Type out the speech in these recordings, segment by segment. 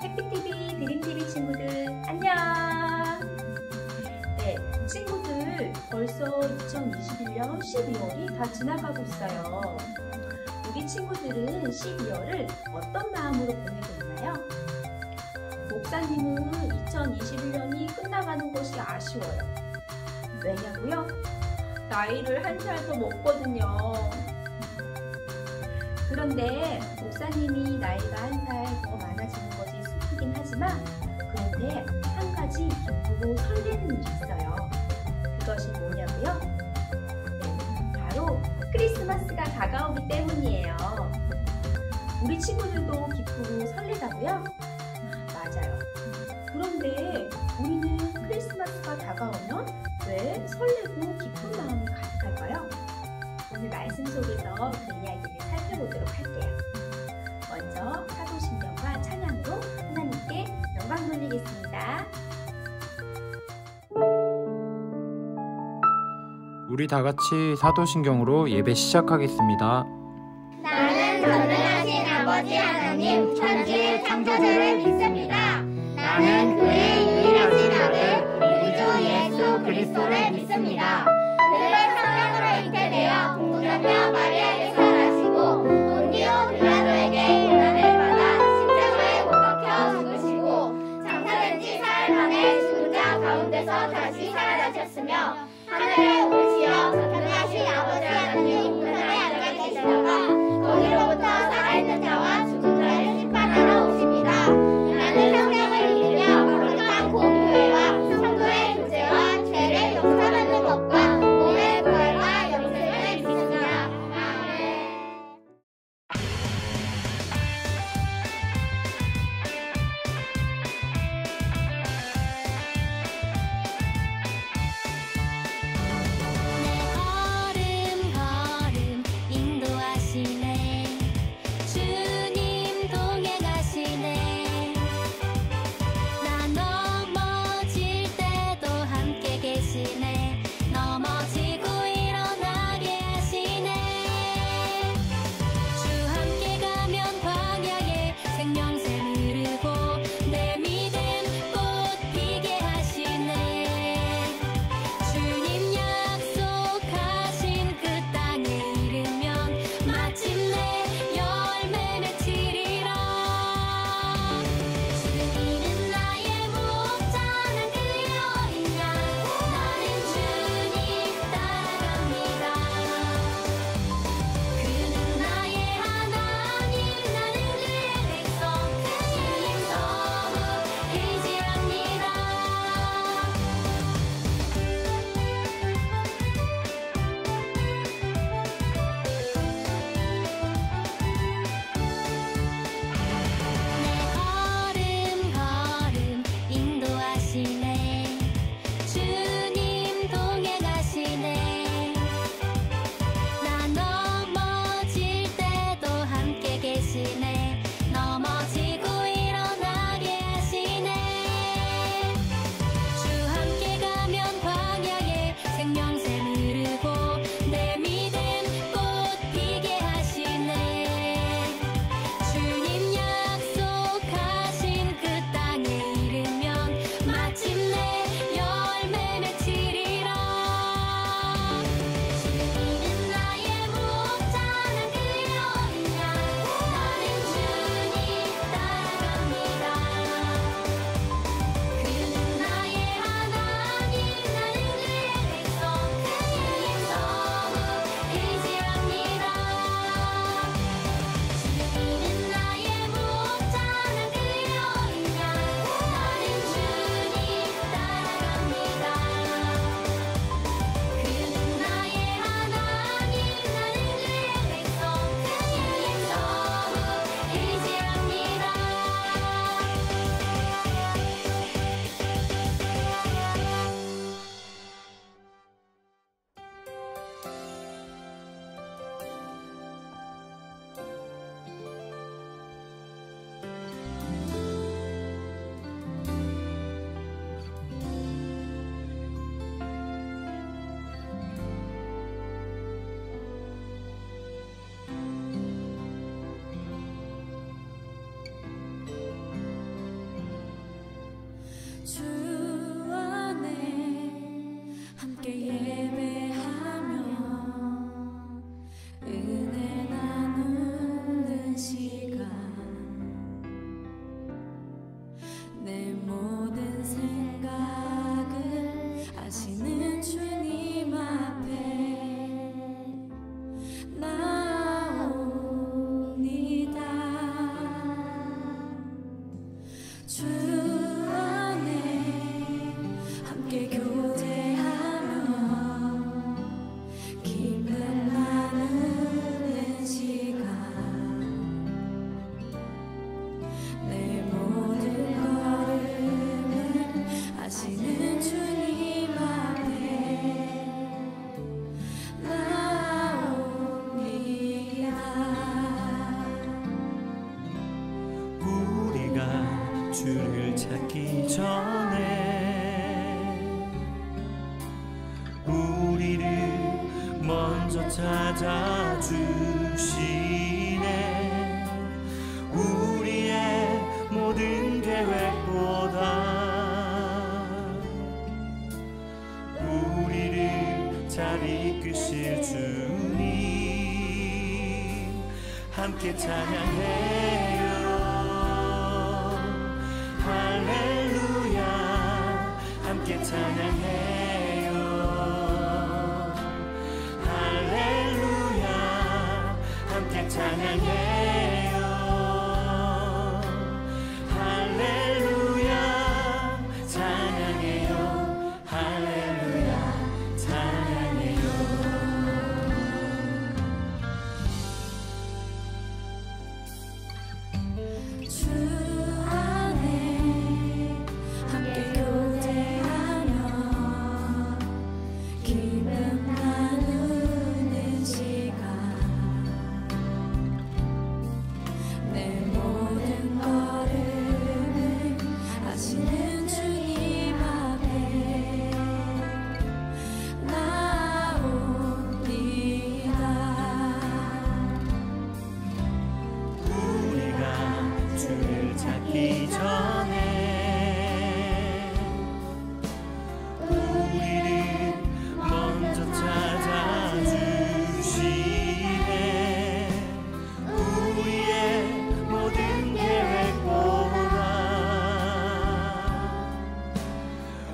해피TV, 드림TV 친구들 안녕! 네, 친구들 벌써 2021년 12월이 다 지나가고 있어요. 우리 친구들은 12월을 어떤 마음으로 보내고 있나요? 목사님은 2021년이 끝나가는 것이 아쉬워요. 왜냐고요? 나이를 한 살 더 먹거든요. 그런데 목사님이 나이가 한 살 더 많아지는 것이 슬프긴 하지만 그런데 한 가지 기쁘고 설레는 일이 있어요. 그것이 뭐냐고요? 네, 바로 크리스마스가 다가오기 때문이에요. 우리 친구들도 기쁘고 설레다고요? 맞아요. 그런데 우리는 크리스마스가 다가오면 왜 설레고 기쁜 마음이 가득할까요? 오늘 말씀 속에서 그 이야기를 살펴보도록 할게요. 먼저 사도신경과 찬양으로 하나님께 영광 돌리겠습니다. 우리 다 같이 사도신경으로 예배 시작하겠습니다. 나는 전능하신 아버지 하나님 천지의 창조주를 믿습니다. 나는 그의 유일하신 아들 우리 주 예수 그리스도를 믿습니다. 그의 성령으로 잉태되어 동정녀 마리아에게서 나시고 본디오 빌라도에게 고난을 받아 십자가에 못 박혀 죽으시고 장사된 지 사흘 만에 죽은 자 가운데서 다시 살아나셨으며 하늘에 오르시어 전능하신 아버지 하나님 우편에 앉아 계시다가 거기로부터 살아있는 자와 죽은 자를 심판하러 오십니다. 나는 성령을 믿으며 거룩한 주를 찾기 전에 우리를 먼저 찾아주시네. 우리의 모든 계획보다 우리를 잘 이끄실 주님 함께 찬양해요. 할렐루야 함께 찬양해요. 할렐루야 함께 찬양해요. 할렐루야 찬양해요. 할렐루야 찬양해요. 주 안에 함께 교제하며 기쁨 나누는 시간 내 모든 걸음을 아시는 주님 앞에 나옵니다. 우리가 주를 찾기 전에 우리를 먼저 찾아주시네. 우리의 모든 계획보다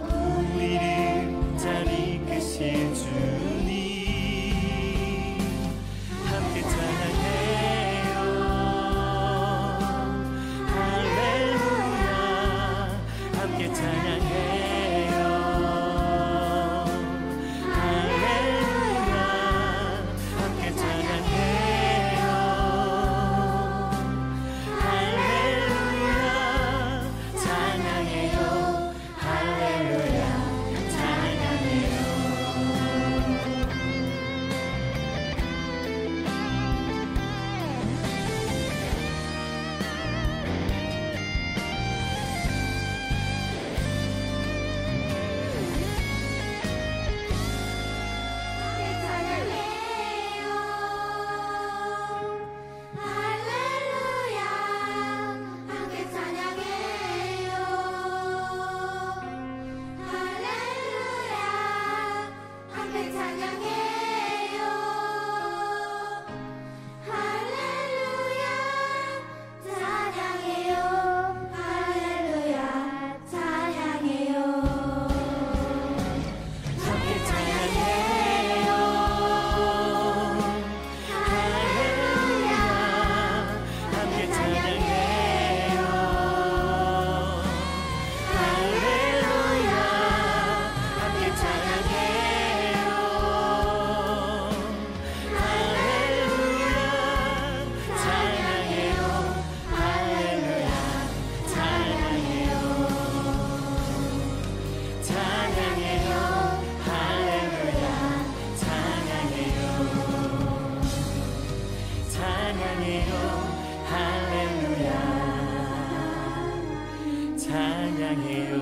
우리를 잘 이끄실 주님 함께 찬양해요. 할렐루야 함께 찬양해요. 할렐루야 함께 찬양해요. 할렐루야 찬양해요. 할렐루야 찬양해요. 함께 찬양해요. 할렐루야 함께 찬양해요. 할렐루야 찬양해요. 할렐루야 찬양해요. 함께 찬양해요. 할렐루야 함께 찬양해요. 할렐루야 함께 찬양해요. 할렐루야 찬양해요. 할렐루야 찬양해요. 찬양해요. 할렐루야 찬양해요. 찬양해요. 할렐루야 찬양해요.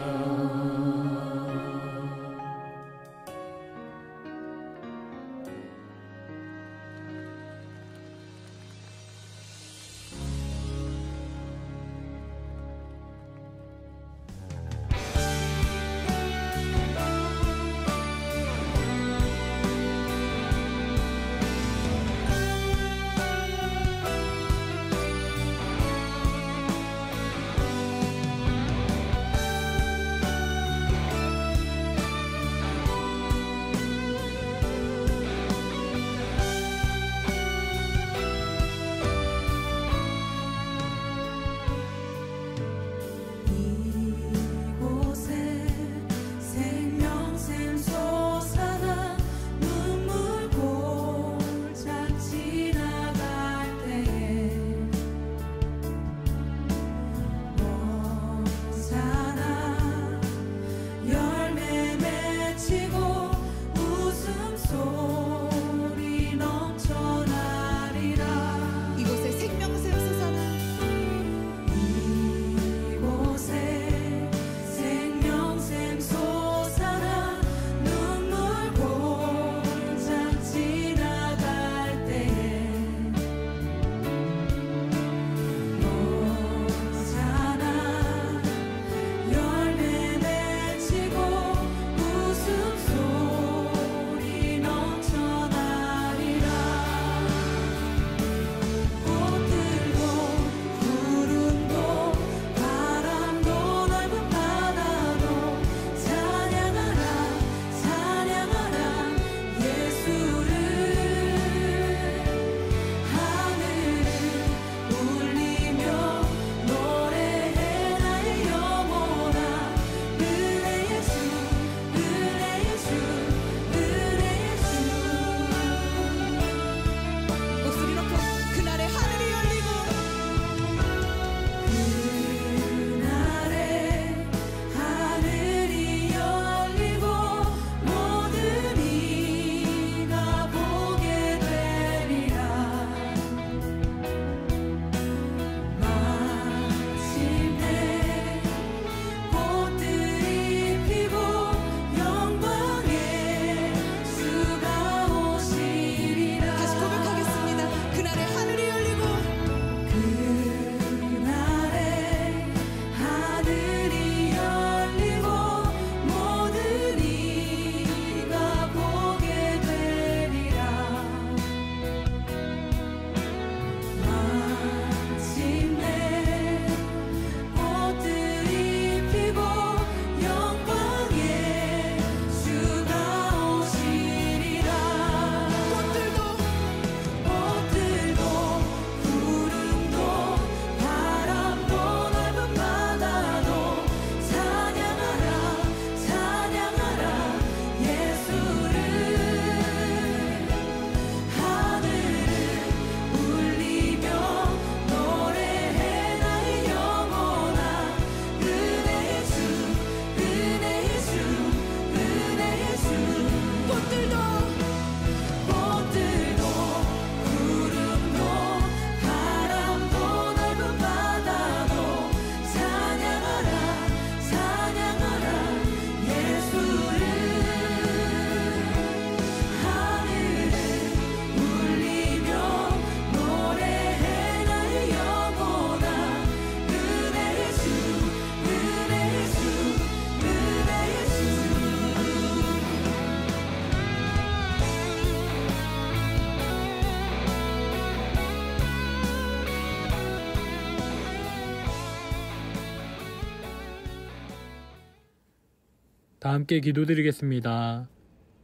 다 함께 기도드리겠습니다.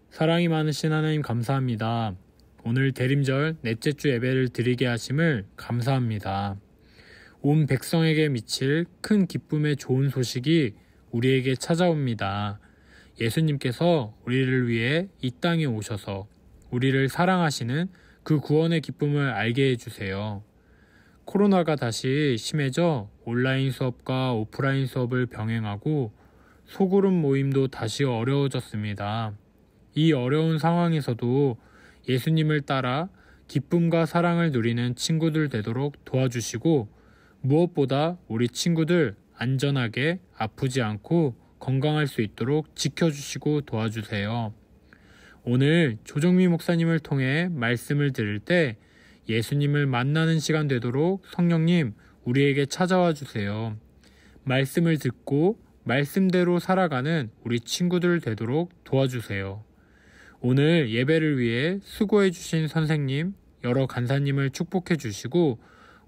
사랑이 많으신 하나님 감사합니다. 오늘 대림절 넷째 주 예배를 드리게 하심을 감사합니다. 온 백성에게 미칠 큰 기쁨의 좋은 소식이 우리에게 찾아옵니다. 예수님께서 우리를 위해 이 땅에 오셔서 우리를 사랑하시는 그 구원의 기쁨을 알게 해주세요. 코로나가 다시 심해져 온라인 수업과 오프라인 수업을 병행하고 소그룹 모임도 다시 어려워졌습니다. 이 어려운 상황에서도 예수님을 따라 기쁨과 사랑을 누리는 친구들 되도록 도와주시고 무엇보다 우리 친구들 안전하게 아프지 않고 건강할 수 있도록 지켜주시고 도와주세요. 오늘 조정미 목사님을 통해 말씀을 들을 때 예수님을 만나는 시간 되도록 성령님 우리에게 찾아와 주세요. 말씀을 듣고 말씀대로 살아가는 우리 친구들 되도록 도와주세요. 오늘 예배를 위해 수고해 주신 선생님, 여러 간사님을 축복해 주시고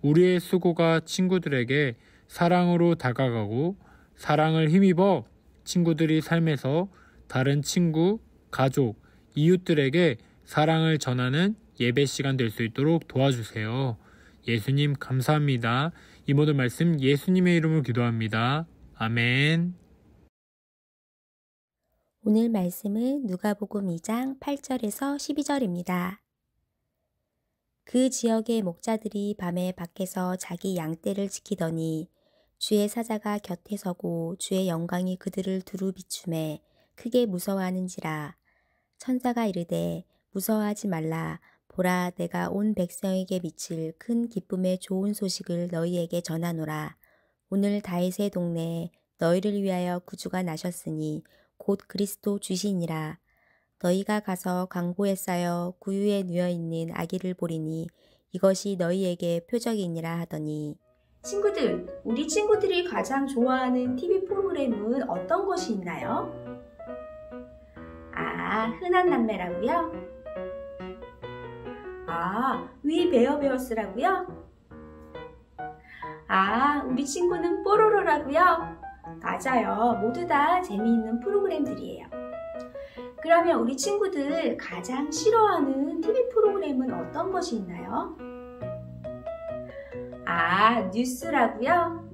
우리의 수고가 친구들에게 사랑으로 다가가고 사랑을 힘입어 친구들이 삶에서 다른 친구, 가족, 이웃들에게 사랑을 전하는 예배 시간 될 수 있도록 도와주세요. 예수님 감사합니다. 이 모든 말씀 예수님의 이름으로 기도합니다. 아멘. 오늘 말씀은 누가복음 2장 8절에서 12절입니다. 그 지역의 목자들이 밤에 밖에서 자기 양떼를 지키더니 주의 사자가 곁에 서고 주의 영광이 그들을 두루 비추매 크게 무서워하는지라. 천사가 이르되 무서워하지 말라. 보라, 내가 온 백성에게 미칠 큰 기쁨의 좋은 소식을 너희에게 전하노라. 오늘 다윗의 동네에 너희를 위하여 구주가 나셨으니 곧 그리스도 주시니라. 너희가 가서 강보에 쌓여 구유에 누워있는 아기를 보리니 이것이 너희에게 표적이니라 하더니. 친구들, 우리 친구들이 가장 좋아하는 TV 프로그램은 어떤 것이 있나요? 흔한 남매라고요? 위 베어 베어스라고요? 우리 친구는 뽀로로라고요? 맞아요. 모두 다 재미있는 프로그램들이에요. 그러면 우리 친구들 가장 싫어하는 TV 프로그램은 어떤 것이 있나요? 뉴스라고요?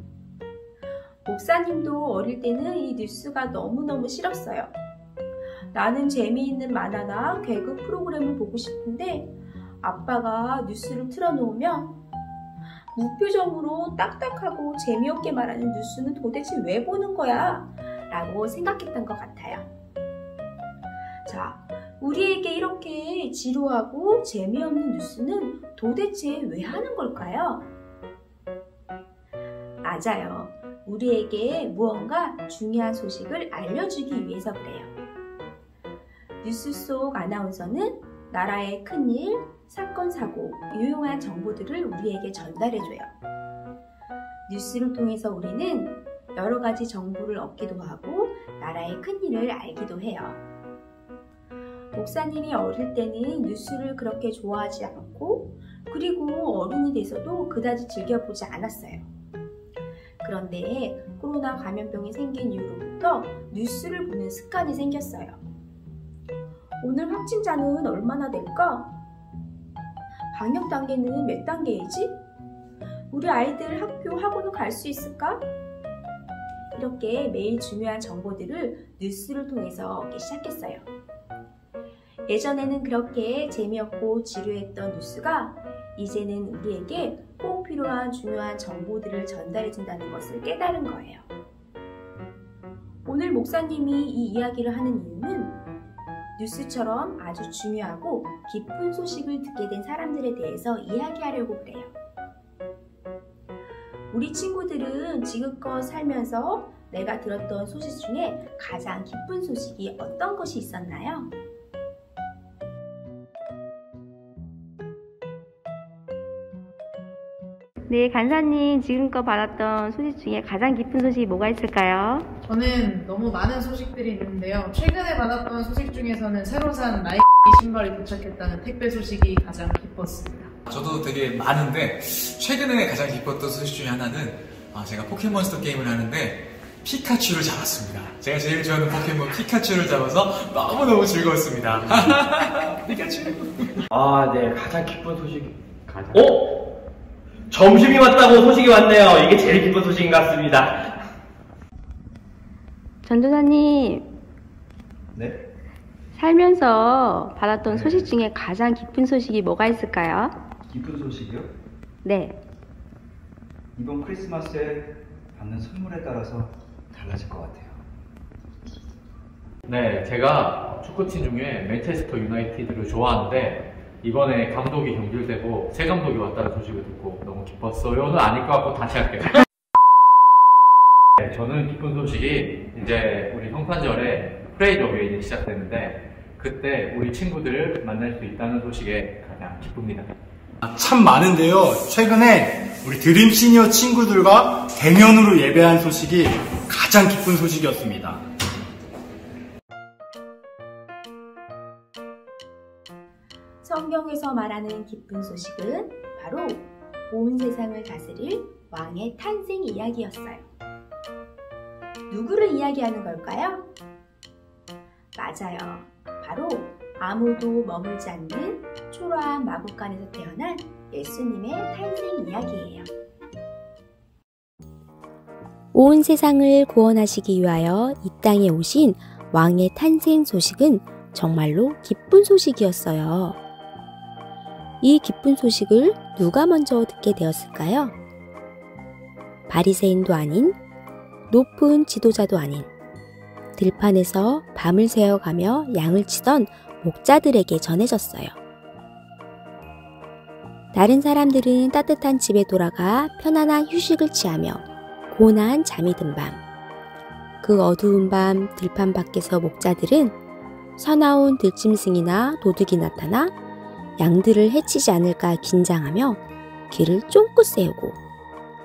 목사님도 어릴 때는 이 뉴스가 너무너무 싫었어요. 나는 재미있는 만화나 개그 프로그램을 보고 싶은데 아빠가 뉴스를 틀어놓으면 무표정으로 딱딱하고 재미없게 말하는 뉴스는 도대체 왜 보는 거야? 라고 생각했던 것 같아요. 자, 우리에게 이렇게 지루하고 재미없는 뉴스는 도대체 왜 하는 걸까요? 맞아요. 우리에게 무언가 중요한 소식을 알려주기 위해서 그래요. 뉴스 속 아나운서는 나라의 큰일, 사건, 사고, 유용한 정보들을 우리에게 전달해줘요. 뉴스를 통해서 우리는 여러 가지 정보를 얻기도 하고 나라의 큰일을 알기도 해요. 목사님이 어릴 때는 뉴스를 그렇게 좋아하지 않고 그리고 어른이 돼서도 그다지 즐겨보지 않았어요. 그런데 코로나 감염병이 생긴 이후로부터 뉴스를 보는 습관이 생겼어요. 오늘 확진자는 얼마나 될까? 방역 단계는 몇 단계이지? 우리 아이들 학교, 학원은 갈 수 있을까? 이렇게 매일 중요한 정보들을 뉴스를 통해서 얻기 시작했어요. 예전에는 그렇게 재미없고 지루했던 뉴스가 이제는 우리에게 꼭 필요한 중요한 정보들을 전달해준다는 것을 깨달은 거예요. 오늘 목사님이 이 이야기를 하는 이유는 뉴스처럼 아주 중요하고 깊은 소식을 듣게 된 사람들에 대해서 이야기하려고 그래요. 우리 친구들은 지금껏 살면서 내가 들었던 소식 중에 가장 기쁜 소식이 어떤 것이 있었나요? 네, 간사님 지금껏 받았던 소식 중에 가장 기쁜 소식이 뭐가 있을까요? 저는 너무 많은 소식들이 있는데요. 최근에 받았던 소식 중에서는 새로 산 나이키 신발이 도착했다는 택배 소식이 가장 기뻤습니다. 저도 되게 많은데 최근에 가장 기뻤던 소식 중에 하나는 제가 포켓몬스터 게임을 하는데 피카츄를 잡았습니다. 제가 제일 좋아하는 포켓몬 피카츄를 잡아서 너무너무 즐거웠습니다. 피카츄. 네, 가장 기쁜 소식이. 점심이 왔다고 소식이 왔네요. 이게 제일 기쁜 소식인 것 같습니다. 전도사님, 네? 살면서 받았던 소식 중에 가장 기쁜 소식이 뭐가 있을까요? 기쁜 소식이요? 네. 이번 크리스마스에 받는 선물에 따라서 달라질 것 같아요. 네, 제가 축구팀 중에 맨체스터 유나이티드를 좋아하는데 이번에 감독이 경질되고 새 감독이 왔다는 소식을 듣고 너무 기뻤어요는 아닐 것 같고 다시 할게요. 네, 저는 기쁜 소식이 이제 우리 성탄절에 프레이저 웨이이 시작되는데 그때 우리 친구들을 만날 수 있다는 소식에 가장 기쁩니다. 참 많은데요. 최근에 우리 드림 시니어 친구들과 대면으로 예배한 소식이 가장 기쁜 소식이었습니다. 성경에서 말하는 기쁜 소식은 바로 온 세상을 다스릴 왕의 탄생 이야기였어요. 누구를 이야기하는 걸까요? 맞아요. 바로 아무도 머물지 않는 초라한 마구간에서 태어난 예수님의 탄생 이야기예요. 온 세상을 구원하시기 위하여 이 땅에 오신 왕의 탄생 소식은 정말로 기쁜 소식이었어요. 이 기쁜 소식을 누가 먼저 듣게 되었을까요? 바리새인도 아닌, 높은 지도자도 아닌, 들판에서 밤을 새어가며 양을 치던 목자들에게 전해졌어요. 다른 사람들은 따뜻한 집에 돌아가 편안한 휴식을 취하며 고나한 잠이 든 밤, 그 어두운 밤 들판 밖에서 목자들은 사나운 들짐승이나 도둑이 나타나 양들을 해치지 않을까 긴장하며 귀를 쫑긋 세우고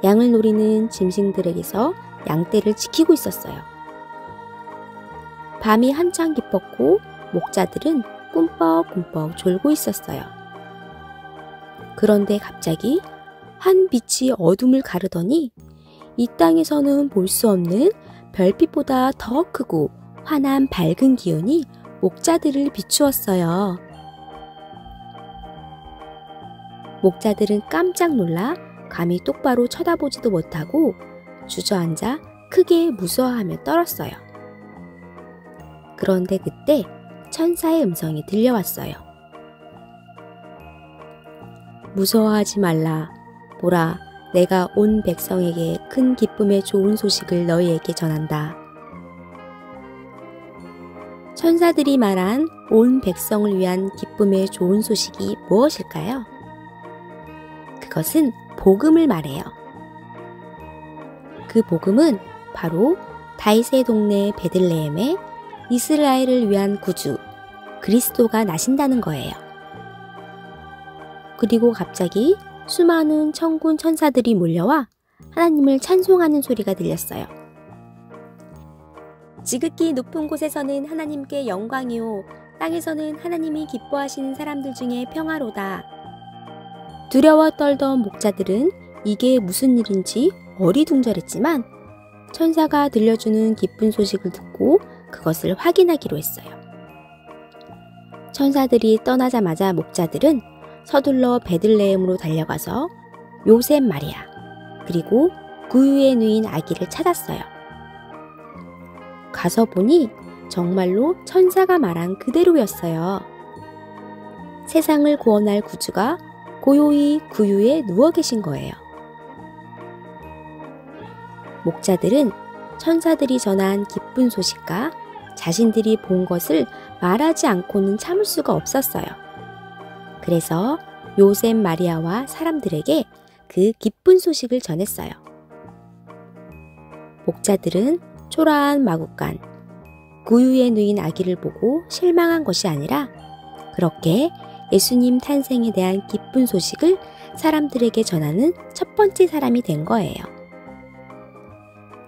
양을 노리는 짐승들에게서 양떼를 지키고 있었어요. 밤이 한창 깊었고 목자들은 꿈뻑꿈뻑 졸고 있었어요. 그런데 갑자기 한 빛이 어둠을 가르더니 이 땅에서는 볼 수 없는 별빛보다 더 크고 환한 밝은 기운이 목자들을 비추었어요. 목자들은 깜짝 놀라 감히 똑바로 쳐다보지도 못하고 주저앉아 크게 무서워하며 떨었어요. 그런데 그때 천사의 음성이 들려왔어요. 무서워하지 말라. 보라, 내가 온 백성에게 큰 기쁨의 좋은 소식을 너희에게 전한다. 천사들이 말한 온 백성을 위한 기쁨의 좋은 소식이 무엇일까요? 그것은 복음을 말해요. 그 복음은 바로 다윗의 동네 베들레헴에 이스라엘을 위한 구주 그리스도가 나신다는 거예요. 그리고 갑자기 수많은 천군 천사들이 몰려와 하나님을 찬송하는 소리가 들렸어요. 지극히 높은 곳에서는 하나님께 영광이요, 땅에서는 하나님이 기뻐하시는 사람들 중에 평화로다. 두려워 떨던 목자들은 이게 무슨 일인지 어리둥절했지만 천사가 들려주는 기쁜 소식을 듣고 그것을 확인하기로 했어요. 천사들이 떠나자마자 목자들은 서둘러 베들레헴으로 달려가서 요셉 마리아 그리고 구유에 누인 아기를 찾았어요. 가서 보니 정말로 천사가 말한 그대로였어요. 세상을 구원할 구주가 고요히 구유에 누워 계신 거예요. 목자들은 천사들이 전한 기쁜 소식과 자신들이 본 것을 말하지 않고는 참을 수가 없었어요. 그래서 요셉 마리아와 사람들에게 그 기쁜 소식을 전했어요. 목자들은 초라한 마구간, 구유에 누인 아기를 보고 실망한 것이 아니라 그렇게 예수님 탄생에 대한 기쁜 소식을 사람들에게 전하는 첫 번째 사람이 된 거예요.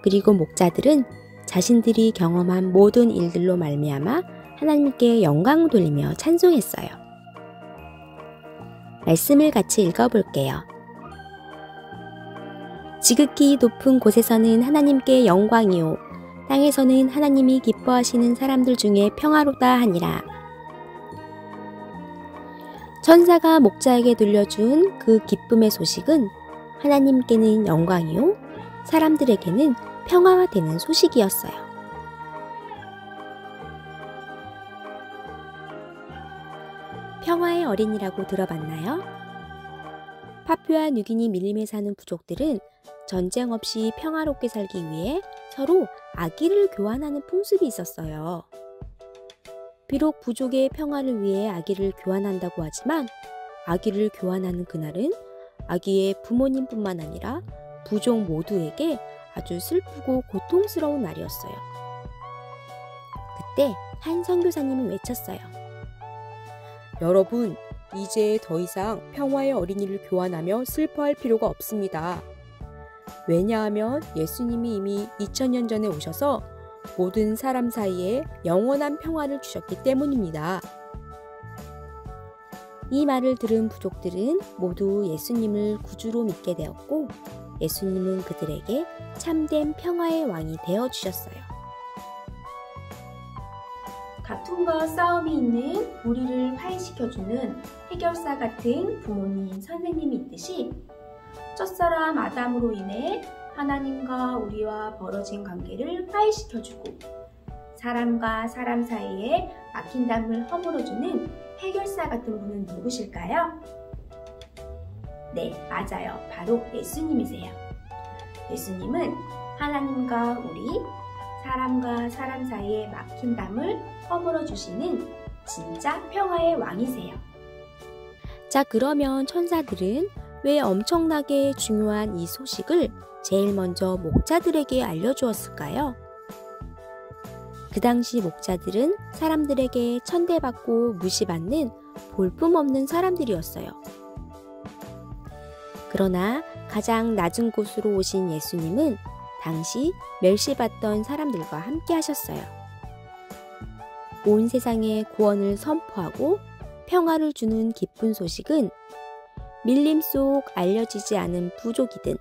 그리고 목자들은 자신들이 경험한 모든 일들로 말미암아 하나님께 영광을 돌리며 찬송했어요. 말씀을 같이 읽어볼게요. 지극히 높은 곳에서는 하나님께 영광이요, 땅에서는 하나님이 기뻐하시는 사람들 중에 평화롭다 하니라. 천사가 목자에게 들려준 그 기쁨의 소식은 하나님께는 영광이요 사람들에게는 평화가 되는 소식이었어요. 평화의 어린이라고 들어봤나요? 파푸아 뉴기니 밀림에 사는 부족들은 전쟁 없이 평화롭게 살기 위해 서로 아기를 교환하는 풍습이 있었어요. 비록 부족의 평화를 위해 아기를 교환한다고 하지만 아기를 교환하는 그날은 아기의 부모님뿐만 아니라 부족 모두에게 아주 슬프고 고통스러운 날이었어요. 그때 한 선교사님이 외쳤어요. 여러분, 이제 더 이상 평화의 어린이를 교환하며 슬퍼할 필요가 없습니다. 왜냐하면 예수님이 이미 2000년 전에 오셔서 모든 사람 사이에 영원한 평화를 주셨기 때문입니다. 이 말을 들은 부족들은 모두 예수님을 구주로 믿게 되었고 예수님은 그들에게 참된 평화의 왕이 되어주셨어요. 다툼과 싸움이 있는 우리를 화해시켜주는 해결사 같은 부모님, 선생님이 있듯이 첫사람 아담으로 인해 하나님과 우리와 벌어진 관계를 화해시켜주고 사람과 사람 사이에 막힌 담을 허물어주는 해결사 같은 분은 누구실까요? 네, 맞아요. 바로 예수님이세요. 예수님은 하나님과 우리, 사람과 사람 사이에 막힌 담을 허물어주시는 진짜 평화의 왕이세요. 자, 그러면 천사들은 왜 엄청나게 중요한 이 소식을 제일 먼저 목자들에게 알려주었을까요? 그 당시 목자들은 사람들에게 천대받고 무시받는 볼품없는 사람들이었어요. 그러나 가장 낮은 곳으로 오신 예수님은 당시 멸시받던 사람들과 함께 하셨어요. 온 세상에 구원을 선포하고 평화를 주는 기쁜 소식은 밀림 속 알려지지 않은 부족이든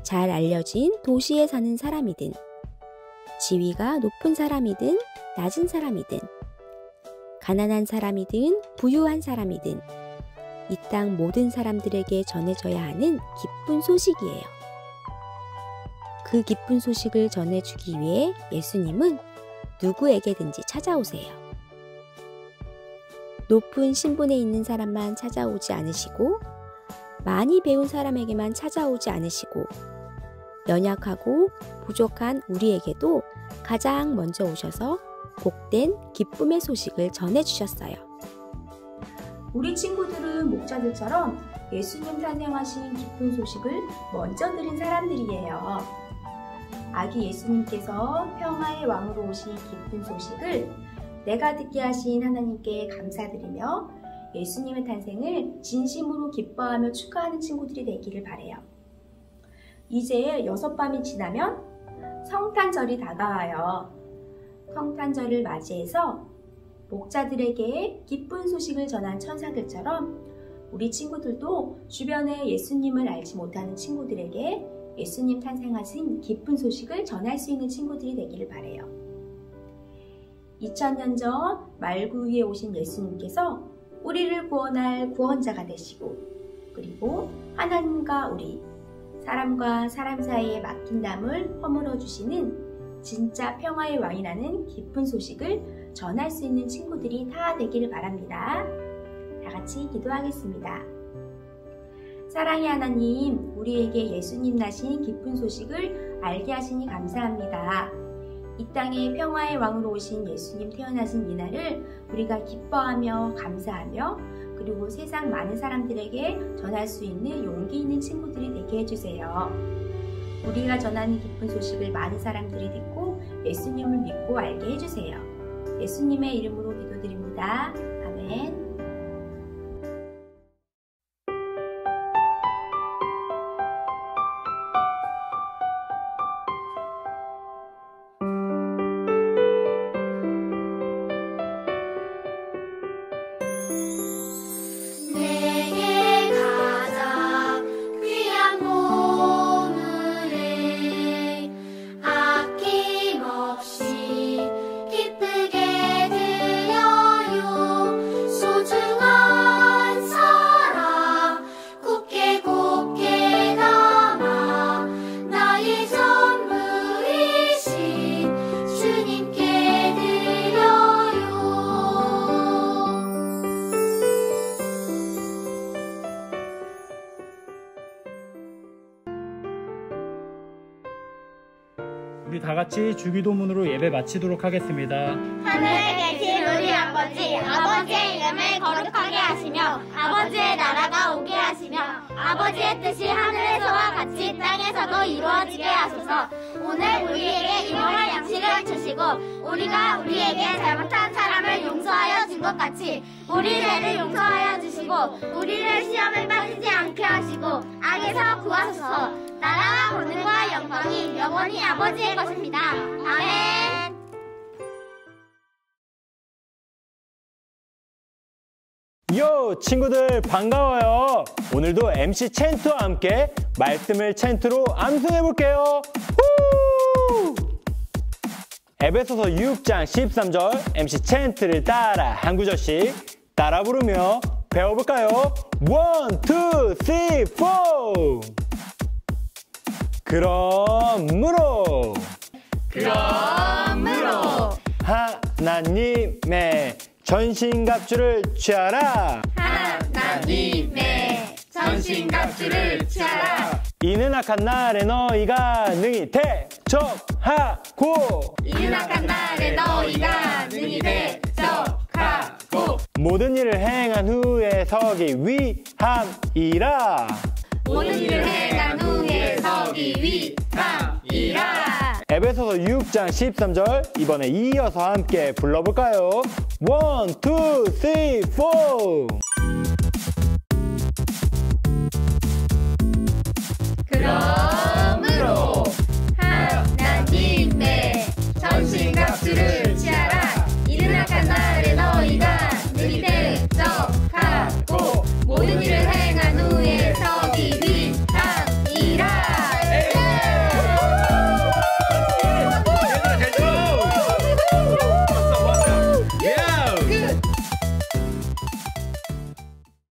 잘 알려진 도시에 사는 사람이든 지위가 높은 사람이든 낮은 사람이든 가난한 사람이든 부유한 사람이든 이 땅 모든 사람들에게 전해져야 하는 기쁜 소식이에요. 그 기쁜 소식을 전해주기 위해 예수님은 누구에게든지 찾아오세요. 높은 신분에 있는 사람만 찾아오지 않으시고 많이 배운 사람에게만 찾아오지 않으시고 연약하고 부족한 우리에게도 가장 먼저 오셔서 복된 기쁨의 소식을 전해주셨어요. 우리 친구들은 목자들처럼 예수님 탄생하신 기쁜 소식을 먼저 들은 사람들이에요. 아기 예수님께서 평화의 왕으로 오신 기쁜 소식을 내가 듣게 하신 하나님께 감사드리며 예수님의 탄생을 진심으로 기뻐하며 축하하는 친구들이 되기를 바라요. 이제 6밤이 지나면 성탄절이 다가와요. 성탄절을 맞이해서 목자들에게 기쁜 소식을 전한 천사들처럼 우리 친구들도 주변에 예수님을 알지 못하는 친구들에게 예수님 탄생하신 기쁜 소식을 전할 수 있는 친구들이 되기를 바라요. 2000년 전 말구 위에 오신 예수님께서 우리를 구원할 구원자가 되시고 그리고 하나님과 우리, 사람과 사람 사이에 막힌 담을 허물어 주시는 진짜 평화의 왕이라는 기쁜 소식을 전할 수 있는 친구들이 다 되기를 바랍니다. 다 같이 기도하겠습니다. 사랑의 하나님, 우리에게 예수님 나신 기쁜 소식을 알게 하시니 감사합니다. 이 땅에 평화의 왕으로 오신 예수님 태어나신 이날을 우리가 기뻐하며 감사하며 그리고 세상 많은 사람들에게 전할 수 있는 용기 있는 친구들이 되게 해주세요. 우리가 전하는 기쁜 소식을 많은 사람들이 듣고 예수님을 믿고 알게 해주세요. 예수님의 이름으로 기도드립니다. 아멘. 내게 가장 귀한 보물을 아낌없이 우리 다 같이 주기도문으로 예배 마치도록 하겠습니다. 하늘에 계신 우리 아버지, 아버지의 이름을 거룩하게 하시며 아버지의 나라가 오게 하시며 아버지의 뜻이 하늘에서와 같이 땅에서도 이루어지게 하소서. 오늘 우리에게 일용할 양식을 주시고 우리가 우리에게 잘못한 사람을 용서하여 준 것 같이 우리 죄를 용서하여 주시고 우리를 시험에 빠지지 않게 하시고 악에서 구하소서. 나라와 권능과 영광이 영원히 아버지의 것입니다. 아멘. 요 친구들 반가워요. 오늘도 MC 챈트와 함께 말씀을 챈트로 암송해 볼게요. 에베소서 6장 13절 MC 챈트를 따라 한 구절씩 따라 부르며 배워볼까요? 1, 2, 3, 4. 그러므로 하나님의 전신갑주를 취하라. 하나님의 전신갑주를 취하라. 이는 악한 날에 너희가 능히 대적하고 이는 악한 날에 너희가 능히 대적하고 모든 일을 행한 후에 서기 위함이라. 모든 일을 행한 후에 서기 위함이라. 에베소서 6장 13절 이번에 이어서 함께 불러볼까요? 1, 2, 3, 4. 그럼